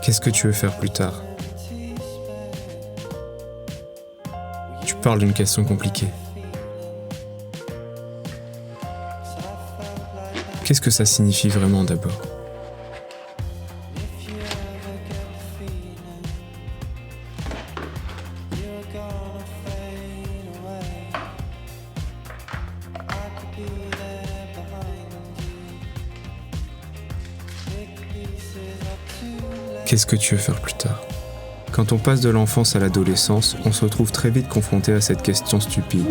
Qu'est-ce que tu veux faire plus tard? Tu parles d'une question compliquée. Qu'est-ce que ça signifie vraiment d'abord? Qu'est-ce que tu veux faire plus tard? Quand on passe de l'enfance à l'adolescence, on se retrouve très vite confronté à cette question stupide.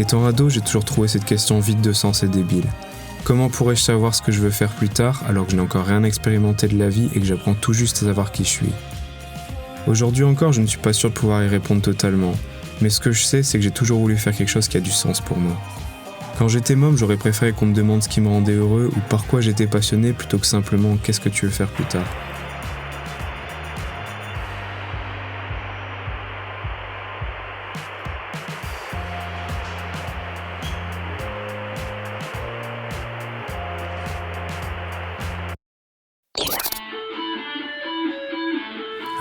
Étant ado, j'ai toujours trouvé cette question vide de sens et débile. Comment pourrais-je savoir ce que je veux faire plus tard alors que je n'ai encore rien expérimenté de la vie et que j'apprends tout juste à savoir qui je suis? Aujourd'hui encore, je ne suis pas sûr de pouvoir y répondre totalement, mais ce que je sais, c'est que j'ai toujours voulu faire quelque chose qui a du sens pour moi. Quand j'étais môme, j'aurais préféré qu'on me demande ce qui me rendait heureux ou par quoi j'étais passionné plutôt que simplement « qu'est-ce que tu veux faire plus tard ?»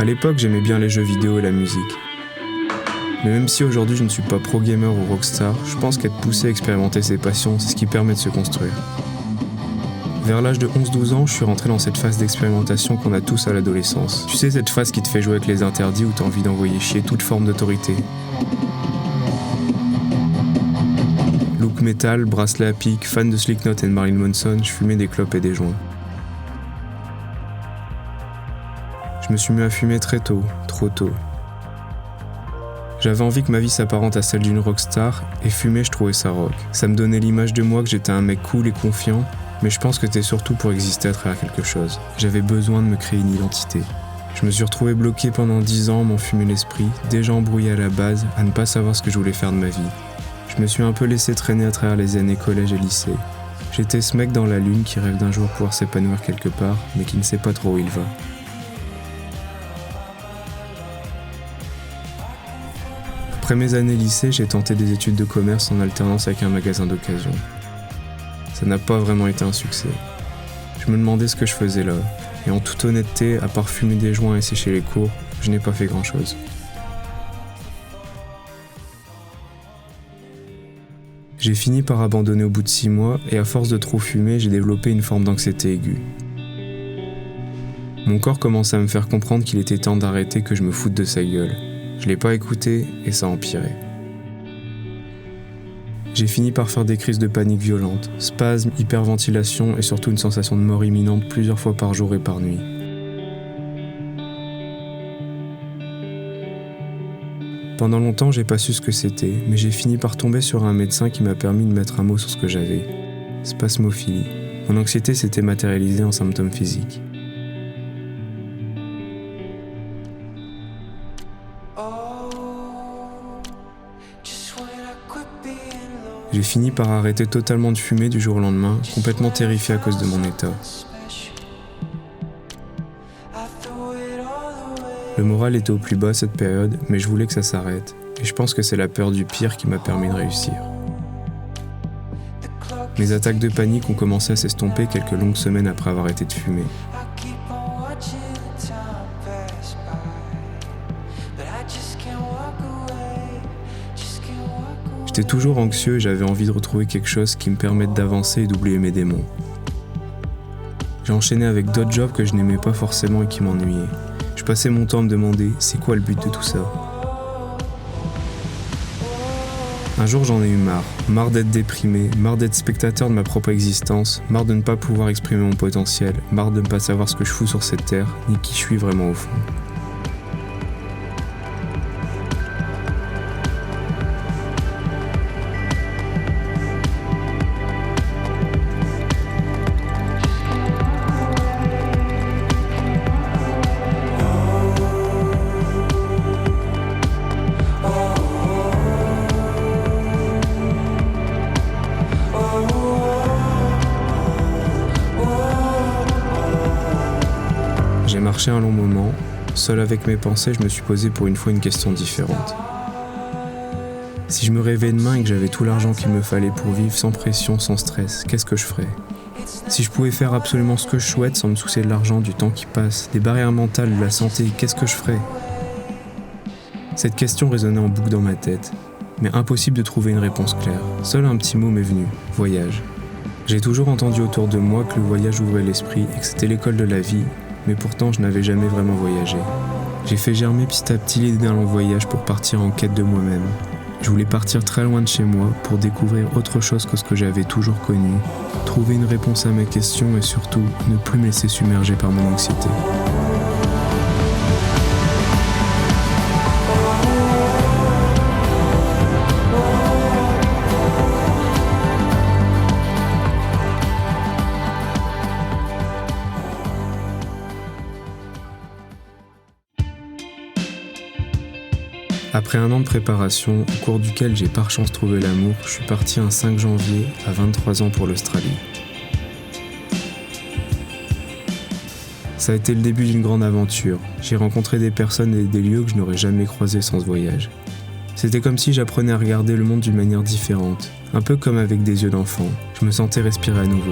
À l'époque, j'aimais bien les jeux vidéo et la musique. Mais même si aujourd'hui je ne suis pas pro-gamer ou rockstar, je pense qu'être poussé à expérimenter ses passions, c'est ce qui permet de se construire. Vers l'âge de 11-12 ans, je suis rentré dans cette phase d'expérimentation qu'on a tous à l'adolescence. Tu sais, cette phase qui te fait jouer avec les interdits où t'as envie d'envoyer chier toute forme d'autorité. Look metal, bracelet à pic, fan de Slipknot et de Marilyn Manson, je fumais des clopes et des joints. Je me suis mis à fumer très tôt, trop tôt. J'avais envie que ma vie s'apparente à celle d'une rockstar, et fumer, je trouvais ça rock. Ça me donnait l'image de moi que j'étais un mec cool et confiant, mais je pense que c'était surtout pour exister à travers quelque chose. J'avais besoin de me créer une identité. Je me suis retrouvé bloqué pendant 10 ans, m'en fumer l'esprit, déjà embrouillé à la base, à ne pas savoir ce que je voulais faire de ma vie. Je me suis un peu laissé traîner à travers les années collège et lycée. J'étais ce mec dans la lune qui rêve d'un jour pouvoir s'épanouir quelque part, mais qui ne sait pas trop où il va. Après mes années lycée, j'ai tenté des études de commerce en alternance avec un magasin d'occasion. Ça n'a pas vraiment été un succès. Je me demandais ce que je faisais là, et en toute honnêteté, à part fumer des joints et sécher les cours, je n'ai pas fait grand-chose. J'ai fini par abandonner au bout de 6 mois, et à force de trop fumer, j'ai développé une forme d'anxiété aiguë. Mon corps commençait à me faire comprendre qu'il était temps d'arrêter, que je me foute de sa gueule. Je l'ai pas écouté et ça a empiré. J'ai fini par faire des crises de panique violentes, spasmes, hyperventilation et surtout une sensation de mort imminente plusieurs fois par jour et par nuit. Pendant longtemps, j'ai pas su ce que c'était, mais j'ai fini par tomber sur un médecin qui m'a permis de mettre un mot sur ce que j'avais. Spasmophilie. Mon anxiété s'était matérialisée en symptômes physiques. J'ai fini par arrêter totalement de fumer du jour au lendemain, complètement terrifié à cause de mon état. Le moral était au plus bas cette période, mais je voulais que ça s'arrête. Et je pense que c'est la peur du pire qui m'a permis de réussir. Mes attaques de panique ont commencé à s'estomper quelques longues semaines après avoir arrêté de fumer. J'étais toujours anxieux et j'avais envie de retrouver quelque chose qui me permette d'avancer et d'oublier mes démons. J'ai enchaîné avec d'autres jobs que je n'aimais pas forcément et qui m'ennuyaient. Je passais mon temps à me demander « c'est quoi le but de tout ça ?» Un jour j'en ai eu marre d'être déprimé, marre d'être spectateur de ma propre existence, marre de ne pas pouvoir exprimer mon potentiel, marre de ne pas savoir ce que je fous sur cette terre, ni qui je suis vraiment au fond. J'ai marché un long moment, seul avec mes pensées, je me suis posé pour une fois une question différente. Si je me réveillais demain et que j'avais tout l'argent qu'il me fallait pour vivre sans pression, sans stress, qu'est-ce que je ferais ? Si je pouvais faire absolument ce que je souhaite sans me soucier de l'argent, du temps qui passe, des barrières mentales, de la santé, qu'est-ce que je ferais ? Cette question résonnait en boucle dans ma tête, mais impossible de trouver une réponse claire. Seul un petit mot m'est venu, voyage. J'ai toujours entendu autour de moi que le voyage ouvrait l'esprit et que c'était l'école de la vie, mais pourtant je n'avais jamais vraiment voyagé. J'ai fait germer petit à petit l'idée d'un long voyage pour partir en quête de moi-même. Je voulais partir très loin de chez moi pour découvrir autre chose que ce que j'avais toujours connu, trouver une réponse à mes questions et surtout ne plus me laisser submerger par mon anxiété. Après un an de préparation, au cours duquel j'ai par chance trouvé l'amour, je suis parti un 5 janvier à 23 ans pour l'Australie. Ça a été le début d'une grande aventure. J'ai rencontré des personnes et des lieux que je n'aurais jamais croisés sans ce voyage. C'était comme si j'apprenais à regarder le monde d'une manière différente, un peu comme avec des yeux d'enfant. Je me sentais respirer à nouveau.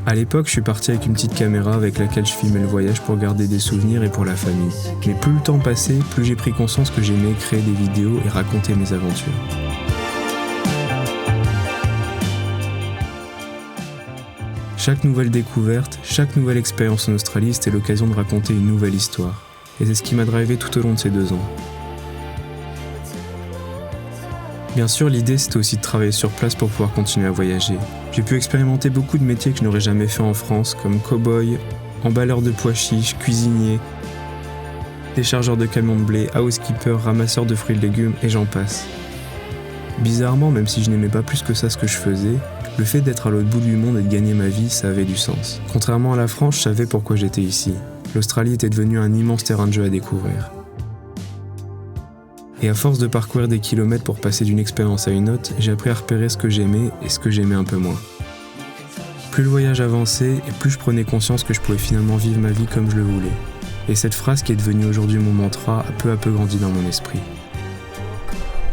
À l'époque, je suis parti avec une petite caméra avec laquelle je filmais le voyage pour garder des souvenirs et pour la famille. Mais plus le temps passait, plus j'ai pris conscience que j'aimais créer des vidéos et raconter mes aventures. Chaque nouvelle découverte, chaque nouvelle expérience en Australie, c'était l'occasion de raconter une nouvelle histoire. Et c'est ce qui m'a drivé tout au long de ces 2 ans. Bien sûr, l'idée c'était aussi de travailler sur place pour pouvoir continuer à voyager. J'ai pu expérimenter beaucoup de métiers que je n'aurais jamais fait en France, comme cow-boy, emballeur de pois chiches, cuisinier, déchargeur de camions de blé, housekeeper, ramasseur de fruits et de légumes, et j'en passe. Bizarrement, même si je n'aimais pas plus que ça ce que je faisais, le fait d'être à l'autre bout du monde et de gagner ma vie, ça avait du sens. Contrairement à la France, je savais pourquoi j'étais ici. L'Australie était devenue un immense terrain de jeu à découvrir. Et à force de parcourir des kilomètres pour passer d'une expérience à une autre, j'ai appris à repérer ce que j'aimais et ce que j'aimais un peu moins. Plus le voyage avançait et plus je prenais conscience que je pouvais finalement vivre ma vie comme je le voulais. Et cette phrase qui est devenue aujourd'hui mon mantra a peu à peu grandi dans mon esprit.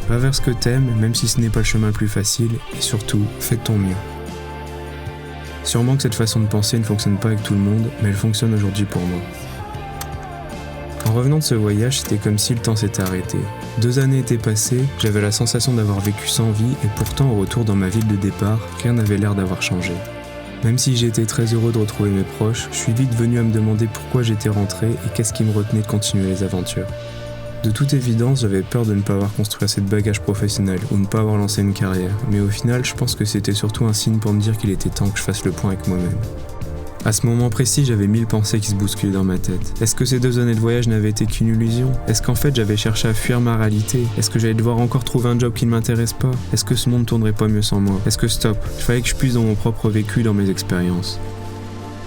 Va vers ce que t'aimes, même si ce n'est pas le chemin le plus facile, et surtout, fais de ton mieux. Sûrement que cette façon de penser ne fonctionne pas avec tout le monde, mais elle fonctionne aujourd'hui pour moi. En revenant de ce voyage, c'était comme si le temps s'était arrêté. 2 années étaient passées, j'avais la sensation d'avoir vécu sans vie et pourtant au retour dans ma ville de départ, rien n'avait l'air d'avoir changé. Même si j'étais très heureux de retrouver mes proches, je suis vite venu à me demander pourquoi j'étais rentré et qu'est-ce qui me retenait de continuer les aventures. De toute évidence, j'avais peur de ne pas avoir construit assez de bagages professionnels ou ne pas avoir lancé une carrière, mais au final, je pense que c'était surtout un signe pour me dire qu'il était temps que je fasse le point avec moi-même. À ce moment précis, j'avais 1000 pensées qui se bousculaient dans ma tête. Est-ce que ces 2 années de voyage n'avaient été qu'une illusion ? Est-ce qu'en fait j'avais cherché à fuir ma réalité ? Est-ce que j'allais devoir encore trouver un job qui ne m'intéresse pas ? Est-ce que ce monde tournerait pas mieux sans moi ? Est-ce que stop ? Il fallait que je puise dans mon propre vécu, dans mes expériences.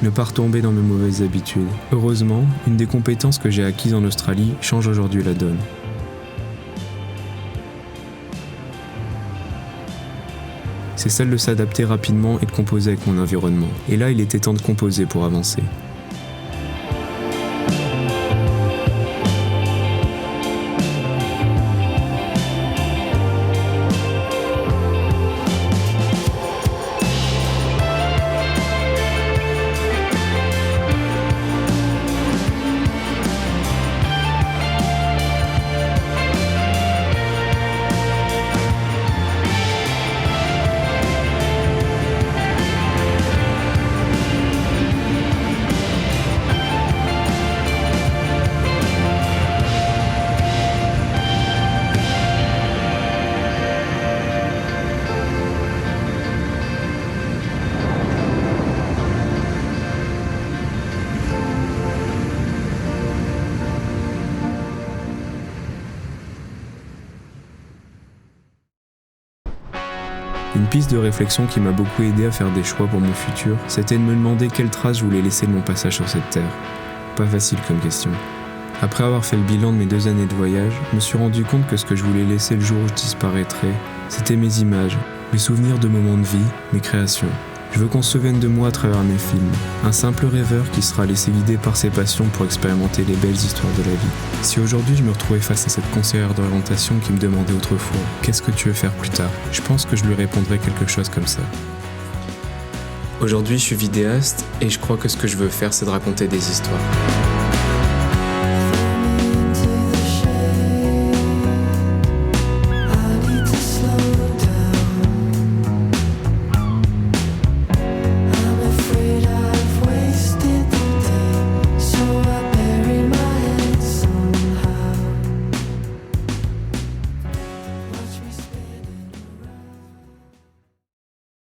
Ne pas retomber dans mes mauvaises habitudes. Heureusement, une des compétences que j'ai acquises en Australie change aujourd'hui la donne. C'est celle de s'adapter rapidement et de composer avec mon environnement. Et là, il était temps de composer pour avancer. Une piste de réflexion qui m'a beaucoup aidé à faire des choix pour mon futur, c'était de me demander quelle trace je voulais laisser de mon passage sur cette terre. Pas facile comme question. Après avoir fait le bilan de mes 2 années de voyage, je me suis rendu compte que ce que je voulais laisser le jour où je disparaîtrais, c'était mes images, mes souvenirs de moments de vie, mes créations. Je veux qu'on se souvienne de moi à travers mes films, un simple rêveur qui sera laissé guider par ses passions pour expérimenter les belles histoires de la vie. Si aujourd'hui je me retrouvais face à cette conseillère d'orientation qui me demandait autrefois « Qu'est-ce que tu veux faire plus tard ?», je pense que je lui répondrais quelque chose comme ça. Aujourd'hui je suis vidéaste et je crois que ce que je veux faire c'est de raconter des histoires.